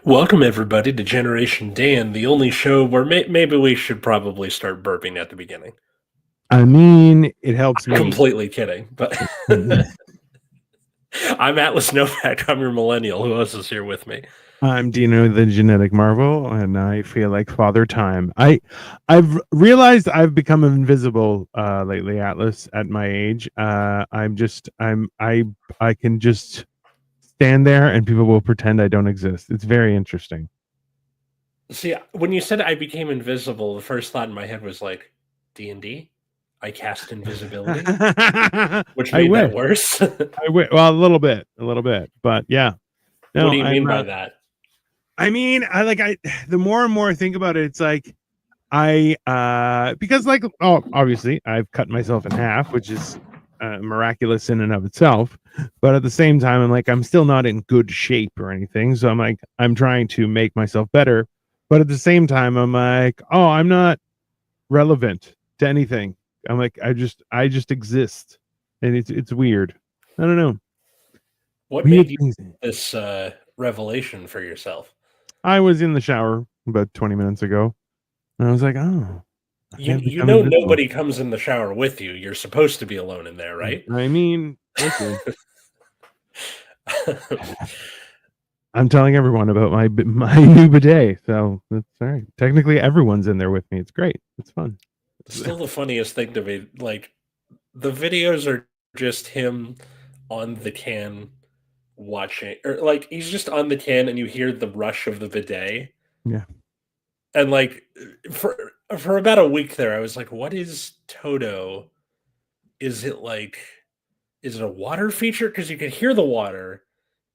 Welcome, everybody, to Generation Dan, the only show where maybe we should probably start burping at the beginning. I mean, it helps me. Completely kidding, but I'm Atlas Novak. I'm your millennial. Who else is here with me? I'm Dino the Genetic Marvel, and I feel like Father Time. I've realized I've become invisible lately, Atlas, at my age. I can just stand there and people will pretend I don't exist. It's very interesting. See, when you said I became invisible, the first thought in my head was like, D&D? I cast invisibility? Which made that worse. Well, a little bit, but yeah. No, what do you mean by that? I mean, the more and more I think about it, it's like because obviously I've cut myself in half, which is miraculous in and of itself, but at the same time I'm still not in good shape or anything, so I'm trying to make myself better, but at the same time I'm like, oh, I'm not relevant to anything. I'm like, I just exist, and it's weird. I don't know. What made you this revelation for yourself? I was in the shower about 20 minutes ago, and I was like, oh, you know nobody comes in the shower with you. You're supposed to be alone in there, right? I mean, listen. I'm telling everyone about my new bidet, so that's all right. Technically, everyone's in there with me. It's great. It's fun. Still the funniest thing to me, like, the videos are just him on the can watching, or like he's just on the can and you hear the rush of the bidet. Yeah. And like for about a week there, I was like, what is Toto? Is it a water feature? Because you can hear the water,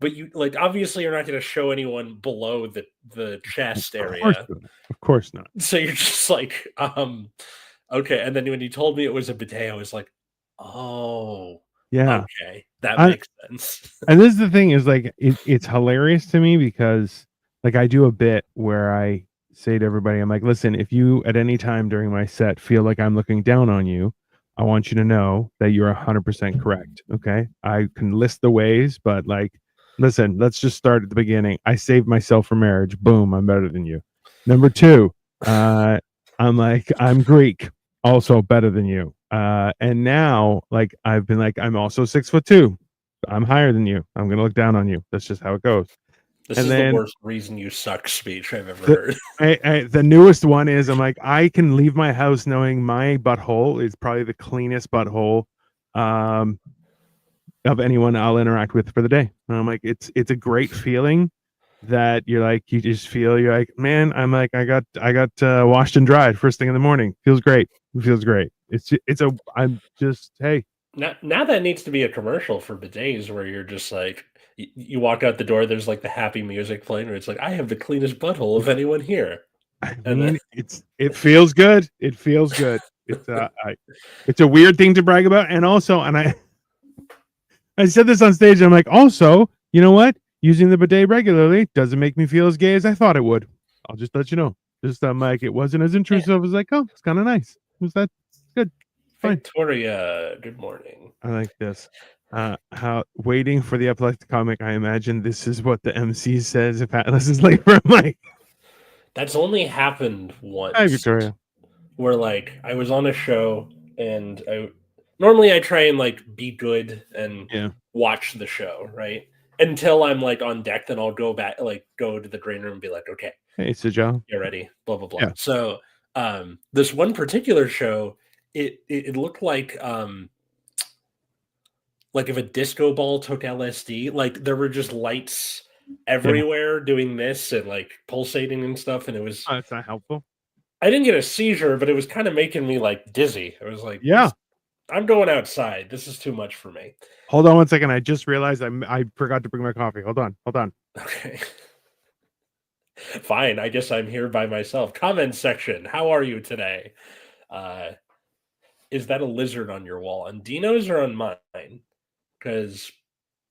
but you like obviously you're not going to show anyone below the chest area. Of course not. So you're just like, okay. And then when you told me it was a bidet, I was like, oh, yeah, okay, that makes sense. And this is the thing is it's hilarious to me because I do a bit where I say to everybody, I'm like, listen, if you at any time during my set feel like I'm looking down on you, I want you to know that you're 100% correct. Okay, I can list the ways, but listen, let's just start at the beginning. I saved myself for marriage. Boom, I'm better than you. Number two, I'm Greek, also better than you. And now I've been I'm also 6'2". I'm higher than you. I'm gonna look down on you. That's just how it goes. This is the worst reason you suck speech I've ever heard. The newest one is I can leave my house knowing my butthole is probably the cleanest butthole of anyone I'll interact with for the day. And I'm like, it's a great feeling that you just feel you're like, man, I got washed and dried first thing in the morning. Feels great. It feels great. I'm just, hey. Now that needs to be a commercial for bidets where you're just like, you walk out the door, there's the happy music playing, where it's like, I have the cleanest butthole of anyone here. I mean, it feels good. It feels good. It's a weird thing to brag about, and also, I said this on stage. I'm like, also, you know what? Using the bidet regularly doesn't make me feel as gay as I thought it would. I'll just let you know. Just it wasn't as intrusive. I was like, oh, it's kind of nice. Was that good? Fine. Victoria, good morning. I like this. How waiting for the uplifted comic. I imagine this is what the MC says if Atlas is late for a mic. That's only happened once. Hi, Victoria. Where I was on a show and normally I try and be good and watch the show, right? Until I'm on deck, then I'll go back, go to the green room and be like, okay, hey, Sujal, get ready, blah blah blah. Yeah. So this one particular show, it looked like if a disco ball took LSD, there were just lights everywhere doing this and pulsating and stuff, and it was it's not helpful. I didn't get a seizure, but it was kind of making me dizzy. I was like, yeah, I'm going outside. This is too much for me. Hold on one second. I just realized I forgot to bring my coffee. Hold on. Okay. Fine. I guess I'm here by myself. Comment section. How are you today? Is that a lizard on your wall? On Dino's or on mine? Because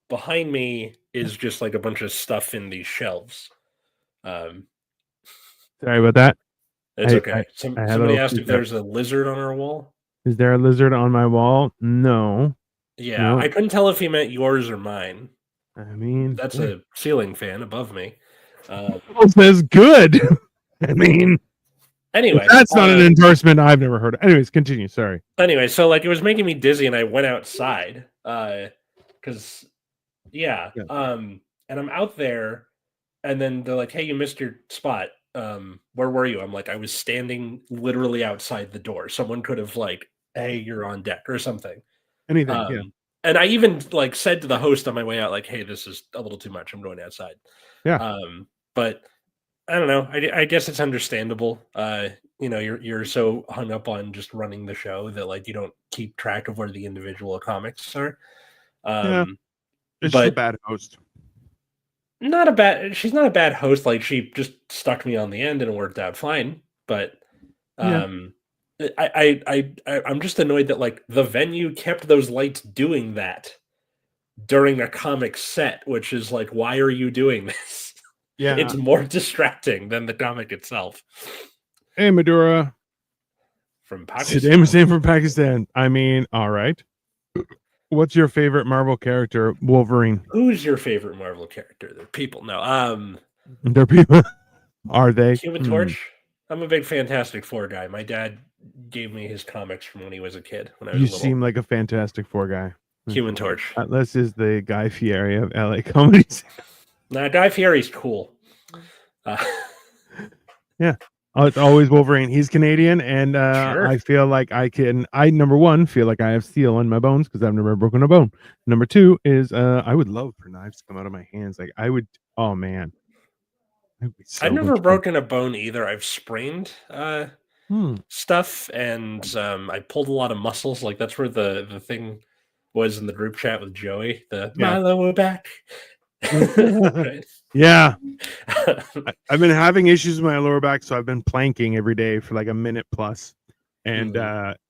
behind me is just a bunch of stuff in these shelves. Sorry about that. It's okay. Somebody asked if there's a lizard on our wall. Is there a lizard on my wall? No. Yeah, no. I couldn't tell if he meant yours or mine. I mean, that's a ceiling fan above me. Says good. I mean, Anyway, that's not an endorsement I've never heard of. Anyways, continue. Sorry. Anyway, so like it was making me dizzy, and I went outside because yeah, Yeah. and I'm out there, and then they're like, "Hey, you missed your spot. Where were you?" I'm like, "I was standing literally outside the door. Someone could have like, hey, you're on deck or something." Anything. Yeah. Um, and I even like said to the host on my way out, like, "Hey, this is a little too much. I'm going outside." Yeah. But I don't know. I guess it's understandable. You're so hung up on just running the show that like you don't keep track of where the individual comics are. Yeah. It's just a But bad host. she's not a bad host. Like she just stuck me on the end and it worked out fine. But Yeah. I'm just annoyed that like the venue kept those lights doing that during a comic set, which is like, why are you doing this? Yeah. It's more distracting than the comic itself. Hey, Madura. From Saddam Pakistan. Hussein from Pakistan. I mean, all right. What's your favorite Marvel character? Wolverine. Who's your favorite Marvel character? They're people. No. They're people. Are they? Human Torch. I'm a big Fantastic Four guy. My dad gave me his comics from when he was a kid. When I was You little. seem like a Fantastic Four guy. Human Torch. Atlas is the Guy Fieri of LA comedies. Nah, Guy Fieri's cool. Yeah. Oh, it's always Wolverine. He's Canadian, and Sure. I feel like I number one, feel like I have steel in my bones because I've never broken a bone. Number two is I would love for knives to come out of my hands. Like I would, oh man. I've never broken a bone either. I've sprained stuff, and I pulled a lot of muscles. Like that's where the thing was in the group chat with Joey. The my lower back. Yeah. I've been having issues with my lower back, so I've been planking every day for like a minute plus, and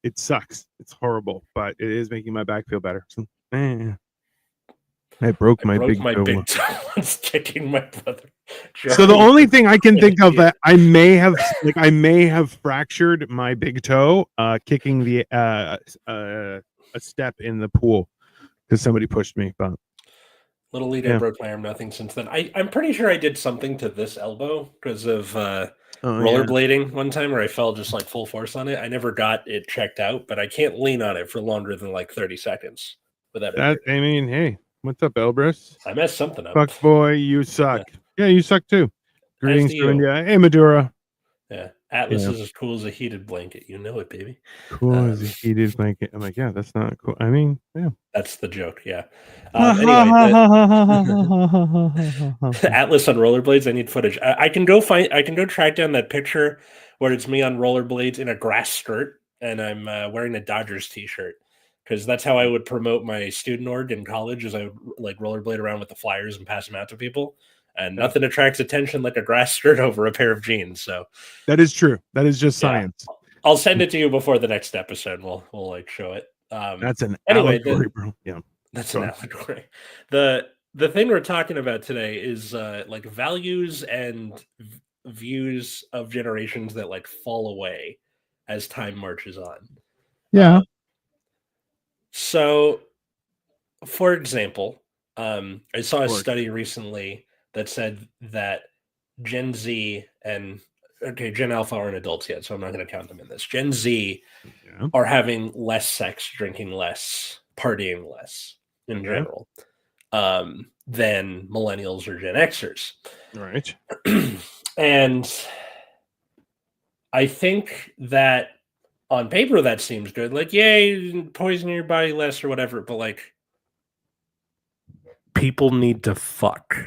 it sucks. It's horrible, but it is making my back feel better. So, I broke my big toe. Once kicking my brother. So the only thing I can think of that I may have fractured my big toe kicking the a step in the pool because somebody pushed me, but Little lead, I broke my arm. Nothing since then. I'm pretty sure I did something to this elbow because of rollerblading one time where I fell just like full force on it. I never got it checked out, but I can't lean on it for longer than like 30 seconds without that. I mean, hey, what's up, Elbrus? I messed something up. Fuck boy, you suck. Yeah, you suck too. Greetings to India. Hey, Madura. Yeah, Atlas is as cool as a heated blanket. You know it, baby. Cool as a heated blanket. I'm like, yeah, that's not cool. I mean, yeah. That's the joke, yeah. Anyway, Atlas on rollerblades. I need footage. I can go track down that picture where it's me on rollerblades in a grass skirt and I'm wearing a Dodgers t-shirt because that's how I would promote my student org in college. Is I would like rollerblade around with the flyers and pass them out to people. And nothing attracts attention like a grass skirt over a pair of jeans. So that is true. That is just science. I'll send it to you before the next episode. We'll like show it. That's an allegory, bro. Yeah, that's an allegory. The thing we're talking about today is like values and views of generations that like fall away as time marches on. Yeah. So, for example, I saw a study recently that said that Gen Z and Gen Alpha aren't adults yet, so I'm not going to count them in this. Gen Z are having less sex, drinking less, partying less in general than millennials or Gen Xers. Right. And I think that on paper that seems good. Like, yay, poison your body less or whatever, but like people need to fuck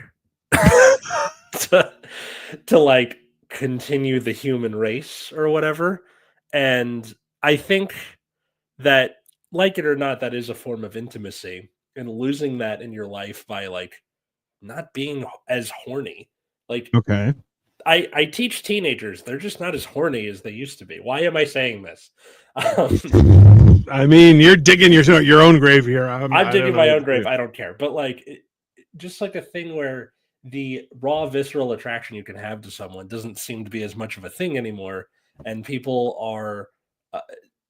to like continue the human race or whatever. And I think that, like it or not, that is a form of intimacy, and losing that in your life by like not being as horny. Like, okay, I teach teenagers, they're just not as horny as they used to be. Why am I saying this? I mean, you're digging your own grave here. I'm digging my own grave. I don't care. But like, just like a thing where the raw visceral attraction you can have to someone doesn't seem to be as much of a thing anymore. And people are,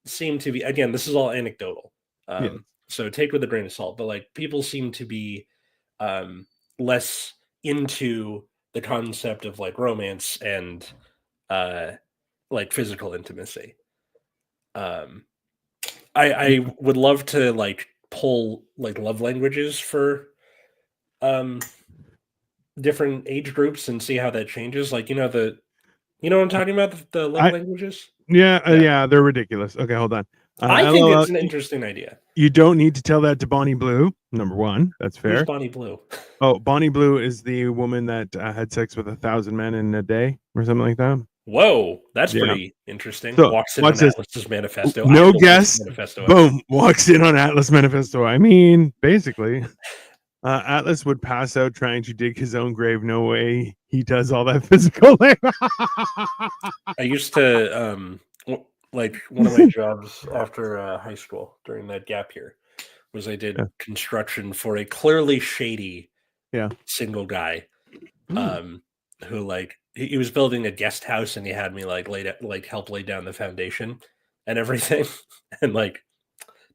seem to be, again, this is all anecdotal. So take with a grain of salt, but like people seem to be less into the concept of like romance and like physical intimacy. I would love to like pull like love languages for different age groups and see how that changes. Like you know what I'm talking about, the love I languages. yeah, they're ridiculous. Okay, hold on. I think LOL, it's an interesting idea. you don't need to tell that to Bonnie Blue. Number one, that's Who's fair. Bonnie Blue? Oh, Bonnie Blue is the woman that had sex with 1,000 men in a day or something like that. Whoa, that's Yeah. pretty interesting. So, Walks in watch on this. Atlas's manifesto. No I pulled this guess. manifesto up. Boom. Walks in on Atlas Manifesto. I mean, basically, Atlas would pass out trying to dig his own grave. No way he does all that physical labor. I used to like one of my jobs after high school during that gap year was I did Yeah. construction for a clearly shady Yeah. single guy who like he was building a guest house and he had me like help lay down the foundation and everything and like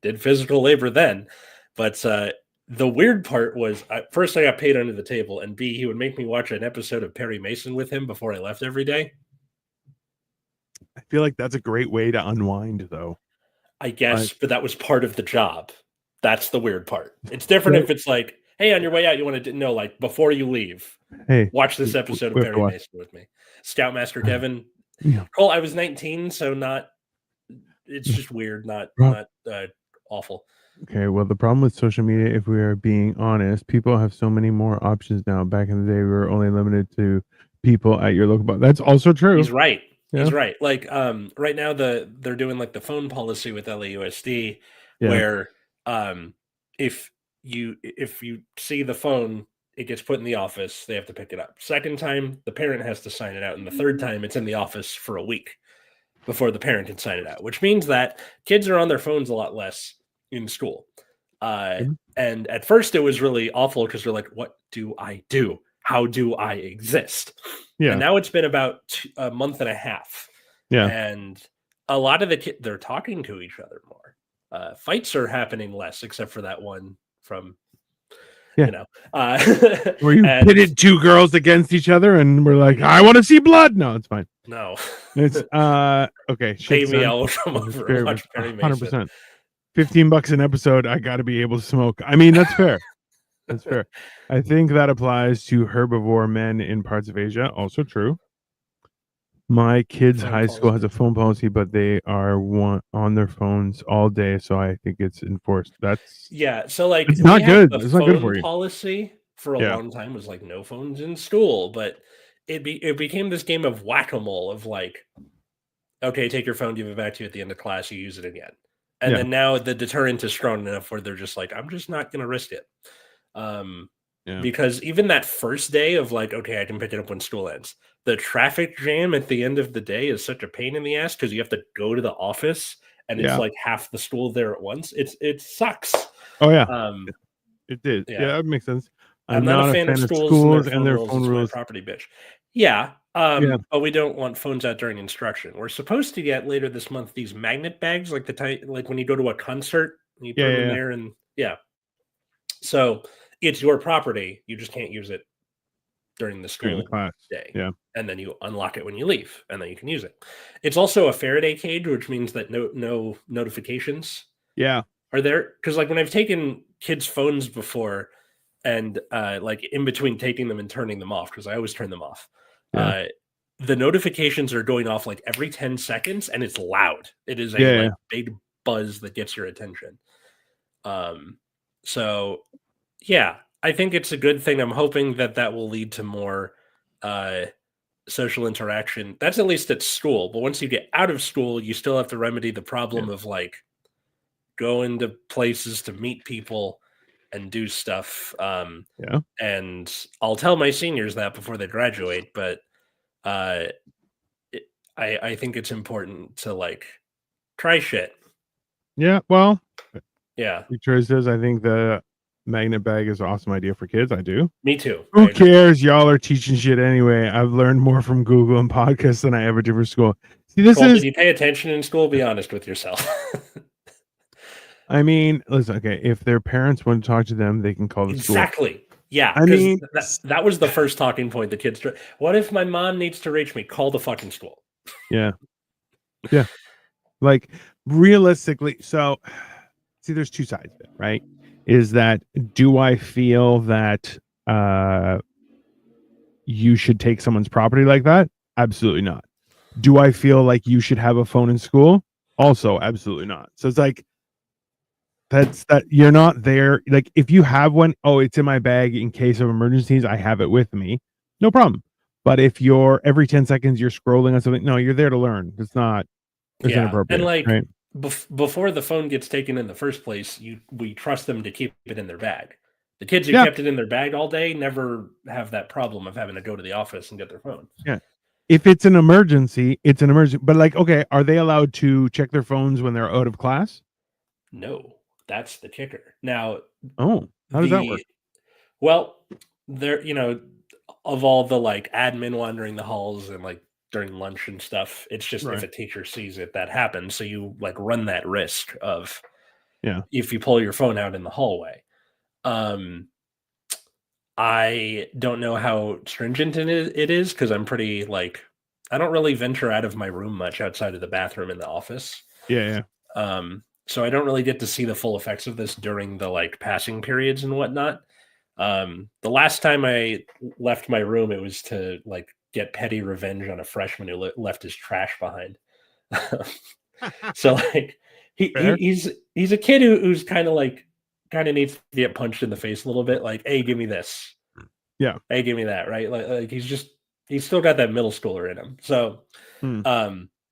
did physical labor then. But the weird part was first I got paid under the table, and B, he would make me watch an episode of Perry Mason with him before I left every day. I feel like that's a great way to unwind, though. I guess, but that was part of the job. That's the weird part. It's different if it's like, hey, on your way out, you want to know, like, before you leave, hey, watch this episode of Perry Mason with me. Scoutmaster Kevin. Yeah. Cole, I was 19, so not. It's just weird, not awful. Okay, well, the problem with social media, if we are being honest, people have so many more options now. Back in the day, we were only limited to people at your local bar. That's also true. He's right. Yeah. He's right. Like, right now they're doing like the phone policy with LAUSD, Yeah. where if you see the phone, it gets put in the office. They have to pick it up. Second time, the parent has to sign it out, and the third time, it's in the office for a week before the parent can sign it out. Which means that kids are on their phones a lot less in school. And at first, it was really awful because they're like, "What do I do? How do I exist?" Yeah. And now it's been about a month and a half. Yeah. And a lot of the kids, they're talking to each other more. Fights are happening less, except for that one from, you know. Where you pitted two girls against each other and we're like, I want to see blood. No, it's fine. No. It's, okay. Pay me, I'll come over and watch Perry Mason. 100%. $15 an episode, I got to be able to smoke. I mean, that's fair. That's fair. I think that applies to herbivore men in parts of Asia. Also true. My kids' high school has a phone policy, but they are on their phones all day, so I think it's enforced. That's so like it's not good. It's not good for you. Policy for a long time was like no phones in school, but it became this game of whack-a-mole of like, okay, take your phone, give it back to you at the end of class, you use it again, and then now the deterrent is strong enough where they're just like, I'm just not going to risk it. Because even that first day of like, okay, I can pick it up when school ends. The traffic jam at the end of the day is such a pain in the ass because you have to go to the office and it's like half the school there at once. It sucks. Oh yeah, it did. Yeah, that makes sense. I'm not a fan of schools and their phone rules. Property bitch. Yeah. But we don't want phones out during instruction. We're supposed to get later this month these magnet bags, like like when you go to a concert, you put them in there, and so it's your property. You just can't use it during the school class day. Yeah. And then you unlock it when you leave, and then you can use it. It's also a Faraday cage, which means that no notifications are there. Because like when I've taken kids' phones before, and like in between taking them and turning them off, because I always turn them off, the notifications are going off like every 10 seconds, and it's loud. It is a big buzz that gets your attention. So yeah, I think it's a good thing. I'm hoping that will lead to more social interaction. That's at least at school. But once you get out of school, you still have to remedy the problem of like going to places to meet people and do stuff. And I'll tell my seniors that before they graduate, but I think it's important to like try shit. Yeah, well, yeah. Says I think the magnet bag is an awesome idea for kids. I do. Me too. Who cares? Y'all are teaching shit anyway. I've learned more from Google and podcasts than I ever did for school. See, did you pay attention in school? Be honest with yourself. I mean, listen, okay, if their parents want to talk to them, they can call the school. Exactly. Yeah, I because mean, that was the first talking point the kids. What if my mom needs to reach me? Call the fucking school. yeah, yeah. Like realistically, so see, there's two sides of it, right? Is that do I feel that uh you should take someone's property like that? Absolutely not. Do I feel like you should have a phone in school? Also, absolutely not. So it's like that's that you're not there. Like if you have one, oh, it's in my bag in case of emergencies. I have it with me. No problem. But if you're every 10 seconds you're scrolling on something, no, you're there to learn. It's Yeah, and inappropriate, like right? before the phone gets taken in the first place, we trust them to keep it in their bag. The kids who Yeah, kept it in their bag all day never have that problem of having to go to the office and get their phone. yeah. If it's an emergency, it's an emergency. But like, okay, are they allowed to check their phones when they're out of class? No, that's the kicker. Now, Oh, how does that work? the well, there, of all the like admin wandering the halls and like during lunch and stuff, it's just if Right. a teacher sees it, that happens. So you like run that risk of Yeah. if you pull your phone out in the hallway. Um, I don't know how stringent it is because I'm pretty like I don't really venture out of my room much outside of the bathroom in the office. Yeah, yeah. So I don't really get to see the full effects of this during the like passing periods and whatnot. The last time I left my room, it was to like get petty revenge on a freshman who left his trash behind. So like Fair. he's a kid who's kind of needs to get punched in the face a little bit. Like, hey, give me this. Yeah. Hey, give me that. Right? Like he's still got that middle schooler in him. So Hmm.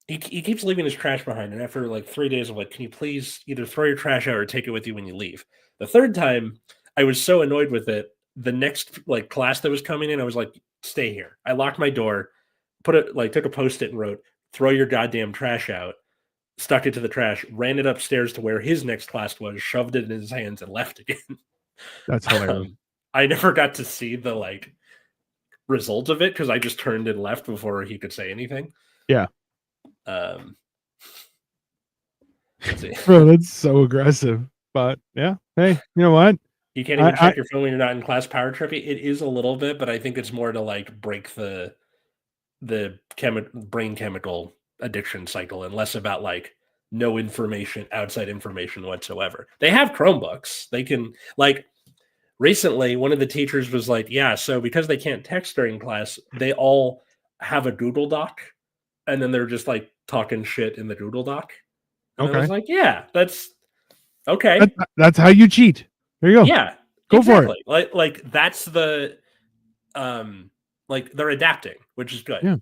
he keeps leaving his trash behind, and after like 3 days, I'm like, can you please either throw your trash out or take it with you when you leave? The third time, I was so annoyed with it. The next like class that was coming in, I was like, stay here. I locked my door, took a post-it and wrote, throw your goddamn trash out, stuck it to the trash, ran it upstairs to where his next class was, shoved it in his hands, and left again. That's hilarious. I never got to see the like result of it because I just turned and left before he could say anything. Yeah. Um, let's see. Bro, that's so aggressive. But yeah, hey, you know what? You can't even check your phone when you're not in class. Power trippy. It is a little bit, but I think it's more to like break the brain chemical addiction cycle, and less about like no information, outside information whatsoever. They have Chromebooks. They can like recently one of the teachers was like, yeah, so because they can't text during class, they all have a Google Doc, and then they're just like talking shit in the Google Doc. And I was Okay. like, yeah, that's okay. That's how you cheat. There you go. Yeah, Go for it. Like that's the like they're adapting, which is good. Yeah,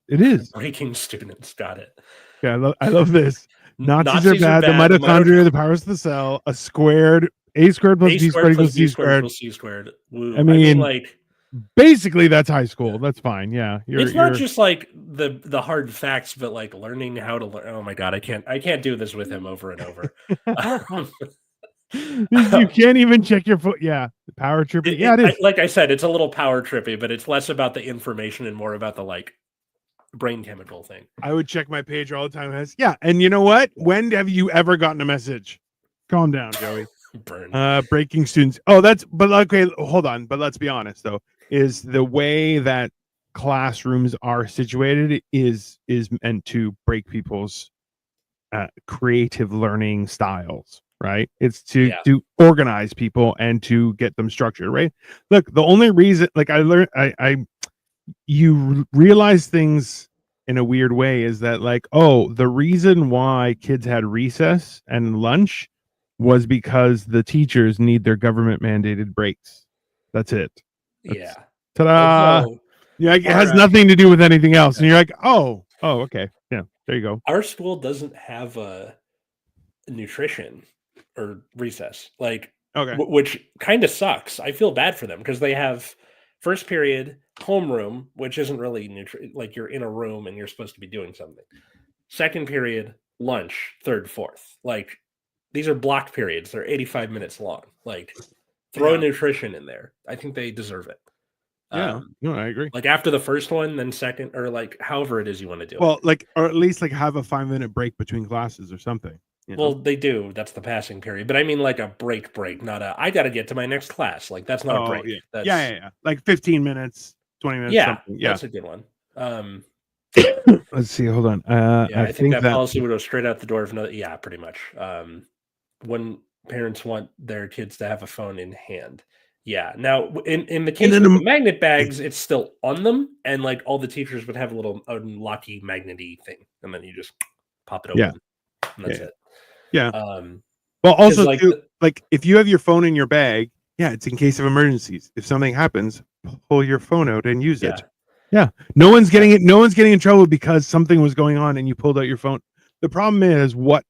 it is. Breaking students, got it. Yeah, I love this. Nazis are Nazis are bad. The bad, the mitochondria, the powers of the cell. A squared A squared plus A B squared squared plus equals B C squared squared. equals C squared. Woo. I mean, like basically that's high school. That's fine. Yeah, it's not just like the hard facts, but like learning how to learn. Oh my god, I can't do this with him over and over. you can't even check your foot. Yeah, the power tripping. Yeah, it is. Like I said, it's a little power trippy, but it's less about the information and more about the like brain chemical thing. I would check my page all the time. Yeah, and you know what? When have you ever gotten a message? Calm down, Joey. Burn. Breaking students. Oh, but okay, hold on. But let's be honest though, is the way that classrooms are situated is meant to break people's creative learning styles, right? It's to organize people and to get them structured, right? Look, the only reason like I learned you realize things in a weird way is that like, oh, the reason why kids had recess and lunch was because the teachers need their government mandated breaks. That's it. Yeah. Ta-da! Yeah, it has nothing to do with anything else. And you're like, oh, okay. Yeah, there you go. Our school doesn't have a nutrition or recess, like, okay, which kind of sucks. I feel bad for them because they have first period homeroom, which isn't really like you're in a room and you're supposed to be doing something. Second period lunch, third, fourth. Like these are blocked periods. They're 85 minutes long. Like throw nutrition in there. I think they deserve it. Yeah, no, I agree. Like after the first one, then second, or like however it is you want to do it. Well, like, or at least like have a 5-minute break between classes or something. You know? Well, they do. That's the passing period. But I mean like a break, not a I gotta get to my next class. Like that's not a Oh, break. yeah. Yeah, That's yeah, yeah. Like 15 minutes, 20 minutes, yeah, something. Yeah. that's a good one. Let's see. Hold on. Yeah, I I think think that that policy would go straight out the door if no yeah, pretty much. When parents want their kids to have a phone in hand. Yeah. Now, in the and case then with the magnet bags, it's still on them, and like all the teachers would have a little unlocky magnety thing, and then you just pop it yeah, open, and that's yeah, it. yeah. Um, Well, because also like too, like if you have your phone in your bag, yeah, it's in case of emergencies. If something happens, pull your phone out and use yeah, it. Yeah. No one's yeah, getting it. No one's getting in trouble because something was going on and you pulled out your phone. The problem is what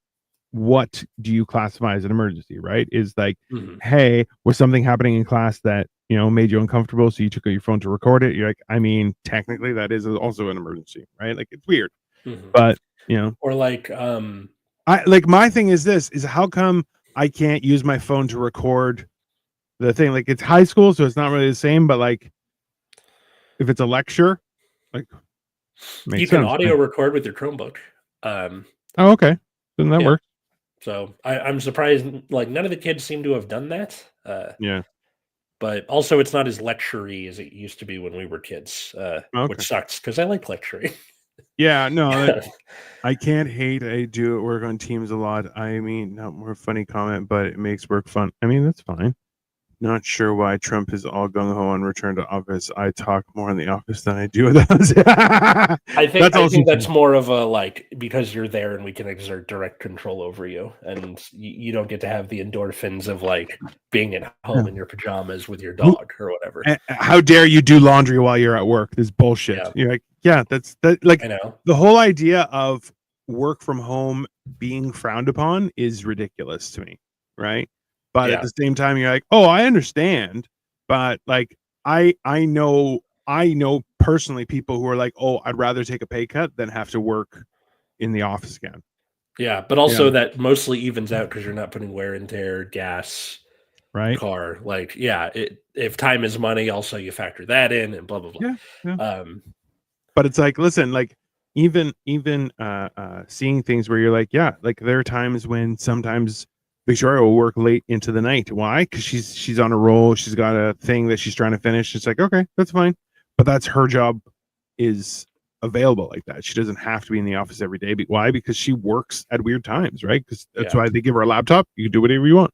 do you classify as an emergency, right? Is like, mhm, hey, was something happening in class that made you uncomfortable, so you took out your phone to record it? You're like, I mean, technically that is also an emergency, right? Like it's weird, mhm. but Or like I like my thing is this is how come I can't use my phone to record the thing? Like it's high school, so it's not really the same, but like if it's a lecture, like you makes can sense, audio right? record with your Chromebook. Um, Oh, okay. Then that yeah. works. So I'm surprised like none of the kids seem to have done that. Yeah. But also it's not as lectury as it used to be when we were kids, Okay. which sucks because I like lecturing. Yeah, no, I can't hate. I do work on teams a lot. I mean, not more funny comment, but it makes work fun. I mean, that's fine. Not sure why Trump is all gung ho on return to office. I talk more in the office than I do with us. That's I also think that's true. more of a like because you're there and we can exert direct control over you, and you don't get to have the endorphins of like being at home Yeah. in your pajamas with your Who- dog or whatever. How dare you do laundry while you're at work? This bullshit. Yeah, You're like, yeah, that's that. Like I know. the whole idea of work from home being frowned upon is ridiculous to me, right? But at Yeah, the same time, you're like, oh, I understand, but like, I know personally people who are like, oh, I'd rather take a pay cut than have to work in the office again. yeah, but Yeah, also that mostly evens out because you're not putting wear and tear, gas, right. car. Like, yeah, if time is money, also you factor that in and blah blah Yeah, yeah. blah. But it's like, listen, like even seeing things where you're like, yeah, like there are times when sometimes Victoria will work late into the night. Why? Because she's on a roll. She's got a thing that she's trying to finish. It's like, okay, that's fine, but that's her job is available like that. She doesn't have to be in the office every day. Why? Because she works at weird times, right? Because that's Yeah. why they give her a laptop. You can do whatever you want.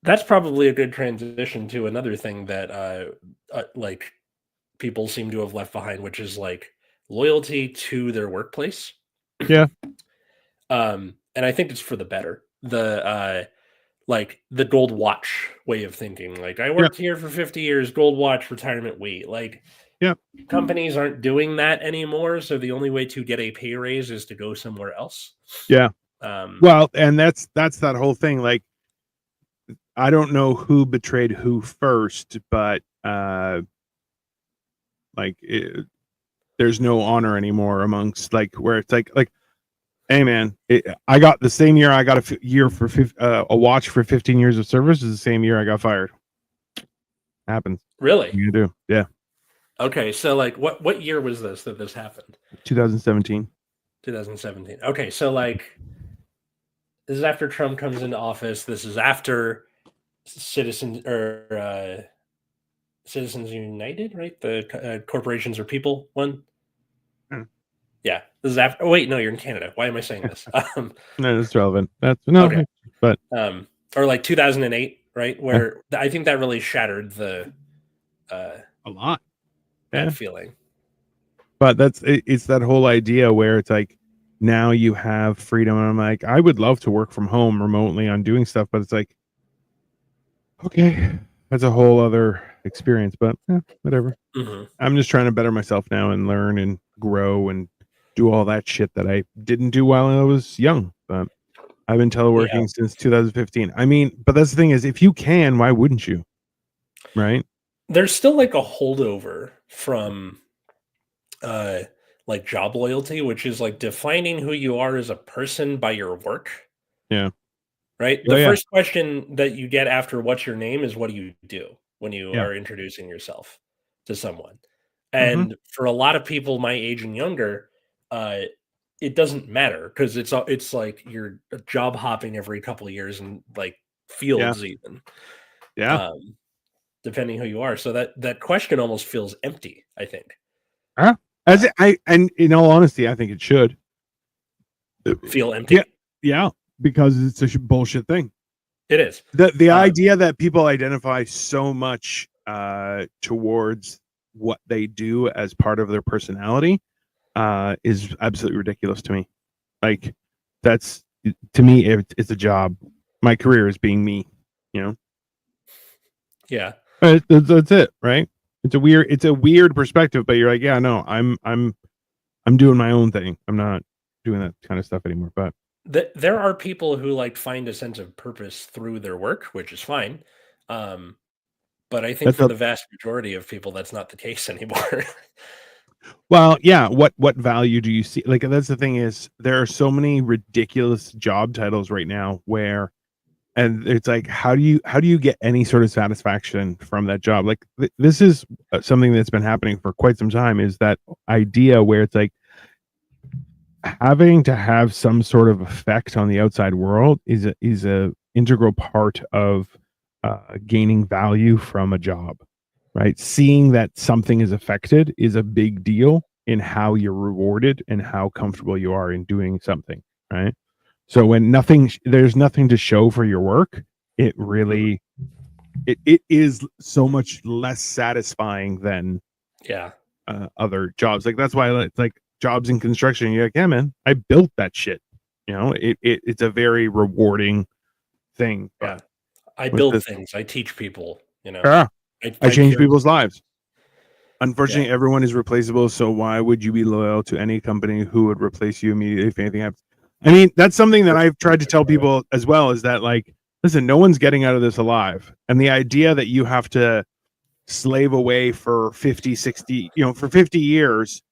That's probably a good transition to another thing that like people seem to have left behind, which is like loyalty to their workplace. Yeah, And I think it's for the better. Like the gold watch way of thinking. Like I yeah, worked here for 50 years, gold watch, retirement wait. Like yeah, companies aren't doing that anymore. So the only way to get a pay raise is to go somewhere else. yeah. Um, Well, and that's that whole thing. Like, I don't know who betrayed who first, but like there's no honor anymore amongst like where it's like hey man, I got the same year I got year for a watch for 15 years of service is the same year I got fired. Happens. really? You do. Yeah. Okay. So like what year was this that this happened? 2017. 2017. Okay, so like this is after Trump comes into office. This is after Citizens United, right? The corporations are people one. Hmm. Yeah, this is after. Oh wait, no, you're in Canada. Why am I saying this? No, that's relevant. That's no, Okay, but or like 2008, right? yeah, Where I think that really shattered the uh, a lot. Yeah. that feeling. But it's that whole idea where it's like now you have freedom. And I'm like, I would love to work from home remotely on doing stuff, but it's like, okay, that's a whole other experience. But whatever. Hmm. I'm just trying to better myself now and learn and grow and do all that shit that I didn't do while I was young. But I've been Yeah, teleworking since 2015. I mean, but that's the thing is, if you can, why wouldn't you? Right? there's still like a holdover from uh like job loyalty, which is like defining who you are as a person by your work, Yeah. right? Oh The yeah. first question that you get after what's your name is what do you do when you Yeah. are introducing yourself to someone. Mm-hmm. And for a lot of people my age and younger, uh it doesn't matter because it's like you're job hopping every couple of years and like Yeah. fields even, Yeah. um, depending who you are. So that question almost feels empty, I think. Yeah. And in all honesty, I think it should. Feel Yeah. empty? Yeah. Because it's a bullshit thing. It is. The idea that people identify so much towards what they do as part of their personality is absolutely ridiculous to me. Like that's to me, it's a job. My career is being me. You know. Yeah. That's it, right? It's a weird perspective, but you're like, yeah, no, I'm doing my own thing. I'm not doing that kind of stuff anymore. But There are people who like find a sense of purpose through their work, which is fine. Um, but I think that's for a the vast majority of people, that's not the case anymore. well, yeah. What value do you see? Like that's the thing is there are so many ridiculous job titles right now where, and it's like how do you get any sort of satisfaction from that job? Like this is something that's been happening for quite some time. Is that idea where it's like having to have some sort of effect on the outside world is a integral part of gaining value from a job, right? Seeing that something is affected is a big deal in how you're rewarded and how comfortable you are in doing something, right? So when there's nothing to show for your work, it really it is so much less satisfying than Yeah. other jobs. Like that's why it's like jobs in construction. You're like, yeah, man, I built that shit. You know, it's a very rewarding thing. Yeah. But I with build this, things. I teach people, yeah, I I change care. people's lives. Yeah. Unfortunately, everyone is replaceable. So why would you be loyal to any company who would replace you immediately if anything happens? I mean, that's something that I've tried to tell people as well. Is that like, listen, no one's getting out of this alive, and the idea that you have to slave away for 50, 60, for 50 years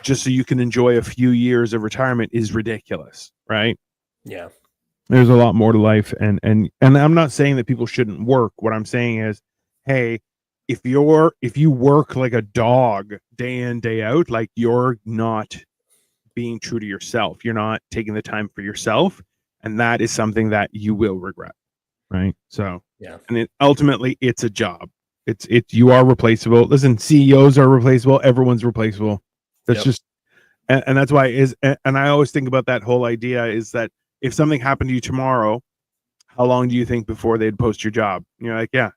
just so you can enjoy a few years of retirement is ridiculous, right? Yeah. There's a lot more to life, and I'm not saying that people shouldn't work. What I'm saying is, hey, if you work like a dog day in day out, like you're not being true to yourself. You're not taking the time for yourself, and that is something that you will regret, right? So, Yeah. and ultimately it's a job. It's you are replaceable. Listen, CEOs are replaceable. Everyone's replaceable. That's Yep. just, and that's why and I always think about that whole idea is that if something happened to you tomorrow, how long do you think before they'd post your job? You're like, yeah,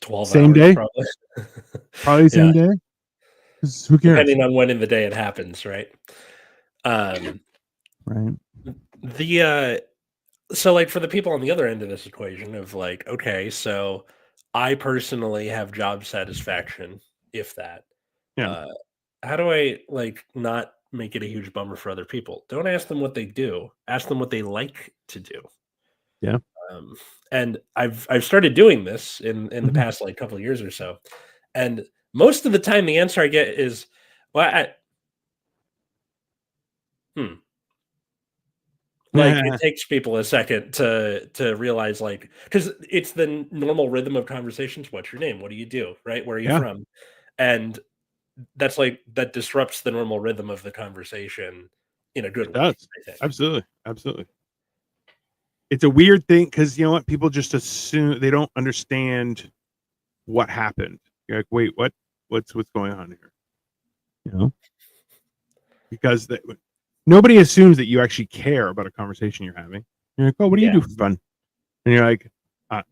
12 same hours day, probably. probably Yeah. same day. Who cares, Depending on when in the day it happens, right? Um, right? the so like for the people on the other end of this equation of like, okay, so I personally have job satisfaction, if that. Yeah, Uh, how do I like not make it a huge bummer for other people? Don't ask them what they do. Ask them what they like to do. yeah. Um, and I've started doing this in the Mhm. past like couple of years or so, and most of the time the answer I get is, "Well, hmm." Like it takes people a second to realize like because it's the normal rhythm of conversations. What's your name? What do you do? Right? Where are you Yeah, from? And that's like that disrupts the normal rhythm of the conversation in a good it way, does. I think. Absolutely, absolutely. It's a weird thing because you know what? People just assume they don't understand what happened. You're like, wait, what? What's going on here? You know, because nobody assumes that you actually care about a conversation you're having. You're like, oh, what do you Yeah. do for fun? And you're like, uh,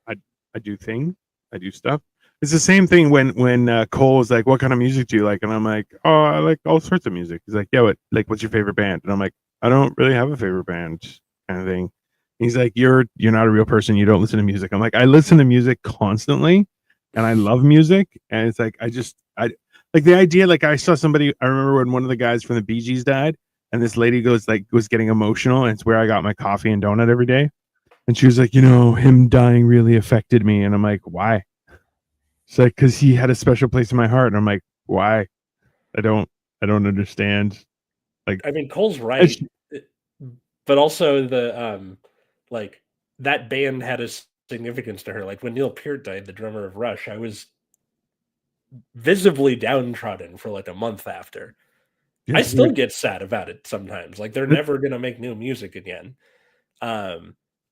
I I do things, I do stuff. It's the same thing when Cole was like, "What kind of music do you like?" And I'm like, "Oh, I like all sorts of music." He's like, "Yeah, what's your favorite band?" And I'm like, "I don't really have a favorite band, kind of thing." He's like, "You're not a real person. You don't listen to music." I'm like, "I listen to music constantly, and I love music." And it's like I like the idea. Like I saw somebody. I remember when one of the guys from the Bee Gees died, and this lady was getting emotional, and it's where I got my coffee and donut every day. And she was like, him dying really affected me. And I'm like, why? It's like, because he had a special place in my heart. And I'm like, why? I don't, I don't understand. Like, I mean, Cole's it's, right, but also like that band had a significance to her. Like when Neil Peart died, the drummer of Rush, I was visibly downtrodden for like a month after. I It's still weird. get sad about it sometimes. Like they're never gonna make new music again.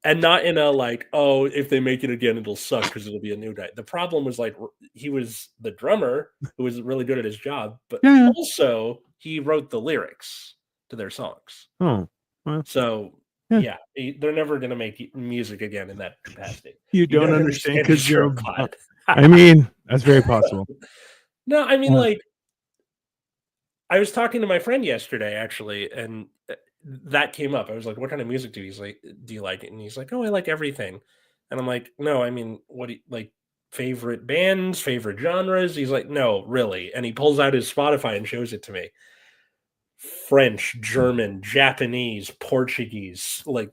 And not in a like, oh, if they make it again, it'll suck because it'll be a new guy. The problem was like he was the drummer who was really good at his job, but Yeah. also he wrote the lyrics to their songs. Oh, well, So yeah. yeah, they're never gonna make music again in that capacity. You You don't don't understand understand because his you're. joke, Clyde. I mean, that's very possible. No, I mean Uh, like I was talking to my friend yesterday actually, and that came up. I was like, "What kind of music do you like?" And he's like, "Oh, I like everything." And I'm like, "No, I mean, what do you like favorite bands, favorite genres?" He's like, "No, really." And he pulls out his Spotify and shows it to me. French, German, Japanese, Portuguese, uh,